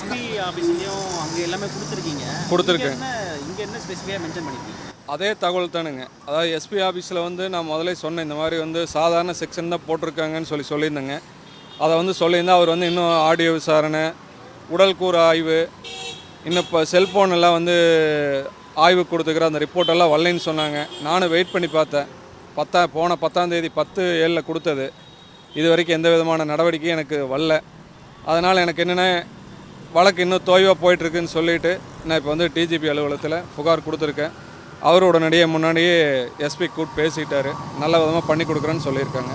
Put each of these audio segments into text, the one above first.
SP ஆஃபீஸ்லேயும் அங்கே எல்லாமே கொடுத்துருக்கீங்க. கொடுத்துருக்கேன். இங்கே என்ன ஸ்பெசிஃபிக்காக மென்ஷன் பண்ணியிருக்கீங்க? அதே தகவல் தானுங்க. அதாவது எஸ்பி ஆஃபீஸில் வந்து நான் முதலே சொன்னேன், இந்த மாதிரி வந்து சாதாரண செக்ஷன் தான் போட்டிருக்காங்கன்னு சொல்லியிருந்தேங்க. அதை வந்து சொல்லியிருந்தா அவர் வந்து இன்னும் ஆடியோ விசாரணை, உடல் கூறு ஆய்வு, இன்னும் இப்போ செல்ஃபோன் எல்லாம் வந்து ஆய்வு கொடுத்துக்கிற அந்த ரிப்போர்ட்டெல்லாம் வரலைன்னு சொன்னாங்க. நானும் வெயிட் பண்ணி பார்த்தேன். போன 10ஆம் தேதி 10/7 கொடுத்தது. இது வரைக்கும் எந்த விதமான நடவடிக்கையும் எனக்கு வரல. அதனால் எனக்கு என்னென்ன வழக்கு இன்னும் தோய்வாக போயிட்டுருக்குன்னு சொல்லிவிட்டு நான் இப்போ வந்து டிஜிபி அலுவலகத்தில் புகார் கொடுத்துருக்கேன். அவர் உடனடியாக முன்னாடியே எஸ்பி கூப்பிட்டு பேசிட்டார். நல்ல விதமாக பண்ணி கொடுக்குறேன்னு சொல்லியிருக்காங்க.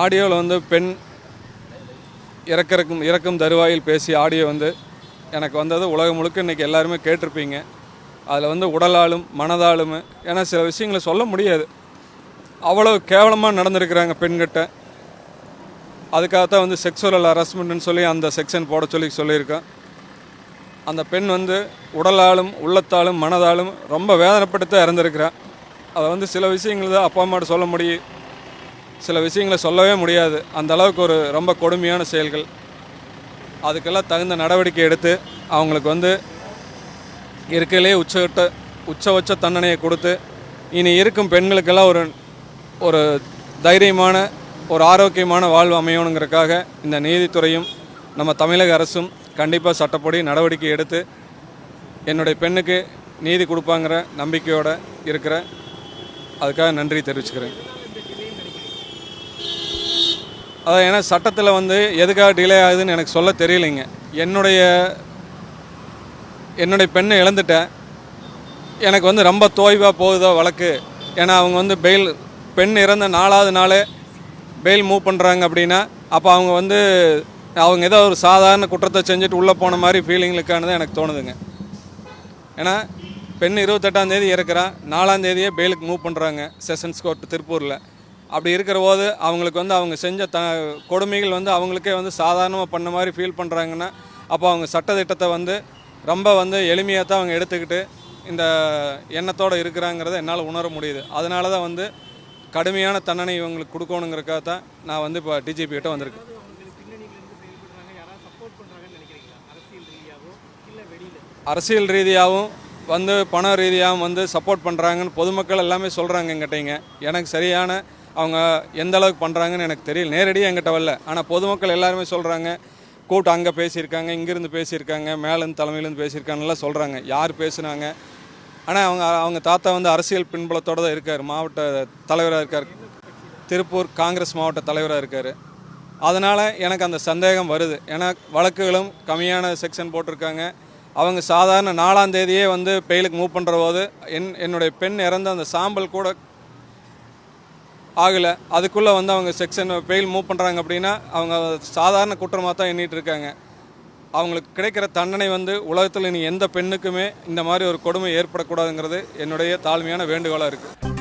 ஆடியோவில் வந்து பெண் இறக்கும் தருவாயில் பேசி ஆடியோ வந்து எனக்கு வந்தது உலகம் முழுக்க இன்றைக்கி எல்லாருமே கேட்டிருப்பீங்க. அதில் வந்து உடலாலும் மனதாலும், ஏன்னா சில விஷயங்களை சொல்ல முடியாது, அவ்வளோ கேவலமாக நடந்திருக்கிறாங்க பெண்கிட்ட. அதுக்காகத்தான் வந்து செக்ஸுவல் ஹராஸ்மெண்ட்னு சொல்லி அந்த செக்ஷன் போட சொல்லியிருக்கேன். அந்த பெண் வந்து உடலாலும் உள்ளத்தாலும் மனதாலும் ரொம்ப வேதனைப்பட்டு இறந்துருக்கிறான். அதை வந்து சில விஷயங்கள் தான் அப்பா அம்மாட்ட சொல்ல முடியும், சில விஷயங்களை சொல்லவே முடியாது. அந்த அளவுக்கு ஒரு ரொம்ப கொடுமையான செயல்கள். அதுக்கெல்லாம் தகுந்த நடவடிக்கை எடுத்து அவங்களுக்கு வந்து இருக்கையிலே உச்சபட்ச தண்டனையை கொடுத்து இனி இருக்கும் பெண்களுக்கெல்லாம் ஒரு தைரியமான ஒரு ஆரோக்கியமான வாழ்வு அமையணுங்கிறதுக்காக இந்த நீதித்துறையும் நம்ம தமிழக அரசும் கண்டிப்பாக சட்டப்படி நடவடிக்கை எடுத்து என்னுடைய பெண்ணுக்கு நீதி கொடுப்பாங்கிற நம்பிக்கையோடு இருக்கிற அதுக்காக நன்றி தெரிவிச்சுக்கிறேன். அதான் ஏன்னா சட்டத்தில் வந்து எதுக்காக டிலே ஆகுதுன்னு எனக்கு சொல்ல தெரியலைங்க. என்னுடைய பெண்ணை இழந்துட்டேன். எனக்கு வந்து ரொம்ப தோய்வாக போகுதோ வழக்கு. ஏன்னா அவங்க வந்து பெண் இறந்த 4ஆவது நாளே பெயில் மூவ் பண்ணுறாங்க அப்படின்னா அப்போ அவங்க ஏதோ ஒரு சாதாரண குற்றத்தை செஞ்சுட்டு உள்ளே போன மாதிரி ஃபீலிங்களுக்கானது எனக்கு தோணுதுங்க. ஏன்னா பெண் 28ஆம் தேதி இறக்குறா, 4ஆம் தேதியே பெயிலுக்கு மூவ் பண்ணுறாங்க செஷன்ஸ் கோர்ட் திருப்பூரில். அப்படி இருக்கிற போது அவங்களுக்கு வந்து அவங்க செஞ்ச கொடுமைகள் வந்து அவங்களுக்கே வந்து சாதாரணமாக பண்ண மாதிரி ஃபீல் பண்ணுறாங்கன்னா அப்போ அவங்க சட்டத்திட்டத்தை வந்து ரொம்ப வந்து எளிமையாக தான் அவங்க எடுத்துக்கிட்டு இந்த எண்ணத்தோடு இருக்கிறாங்கிறத என்னால் உணர முடியுது. அதனால தான் வந்து கடுமையான தண்டனை இவங்களுக்கு கொடுக்கணுங்கிறக்காக தான் நான் வந்து இப்போ டிஜிபி கிட்ட வந்திருக்கேன். அரசியல் ரீதியாகவும் வந்து பண ரீதியாகவும் வந்து சப்போர்ட் பண்ணுறாங்கன்னு பொதுமக்கள் எல்லாமே சொல்கிறாங்க என்கிட்டங்க. எனக்கு சரியான அவங்க எந்த அளவுக்கு பண்ணுறாங்கன்னு எனக்கு தெரியல, நேரடியாக என்கிட்ட வரல. ஆனால் பொதுமக்கள் எல்லாருமே சொல்கிறாங்க, கூட்டம் அங்கே பேசியிருக்காங்க, இங்கேருந்து பேசியிருக்காங்க, மேலேருந்து தலைமையிலேருந்து பேசியிருக்காங்கலாம் சொல்கிறாங்க. யார் பேசுனாங்க? ஆனால் அவங்க தாத்தா வந்து அரசியல் பின்புலத்தோடு தான் இருக்கார், மாவட்ட தலைவராக இருக்கார், திருப்பூர் காங்கிரஸ் மாவட்ட தலைவராக இருக்கார். அதனால் எனக்கு அந்த சந்தேகம் வருது. ஏன்னா வழக்குகளும் கம்மியான செக்ஷன் போட்டிருக்காங்க. அவங்க சாதாரண 4ஆம் தேதியே வந்து பெயிலுக்கு மூவ் பண்ணுற போது என்னுடைய பெண் இறந்த அந்த சாம்பல் கூட ஆகலை, அதுக்குள்ளே வந்து அவங்க செக்ஷன் பெயில் மூவ் பண்ணுறாங்க அப்படின்னா அவங்க சாதாரண குற்றமாக தான் எண்ணிட்டு இருக்காங்க. அவங்களுக்கு கிடைக்கிற தண்டனை வந்து உலகத்தில் இனி எந்த பெண்ணுக்குமே இந்த மாதிரி ஒரு கொடுமை ஏற்படக்கூடாதுங்கிறது என்னுடைய தாழ்மையான வேண்டுகோளாக இருக்குது.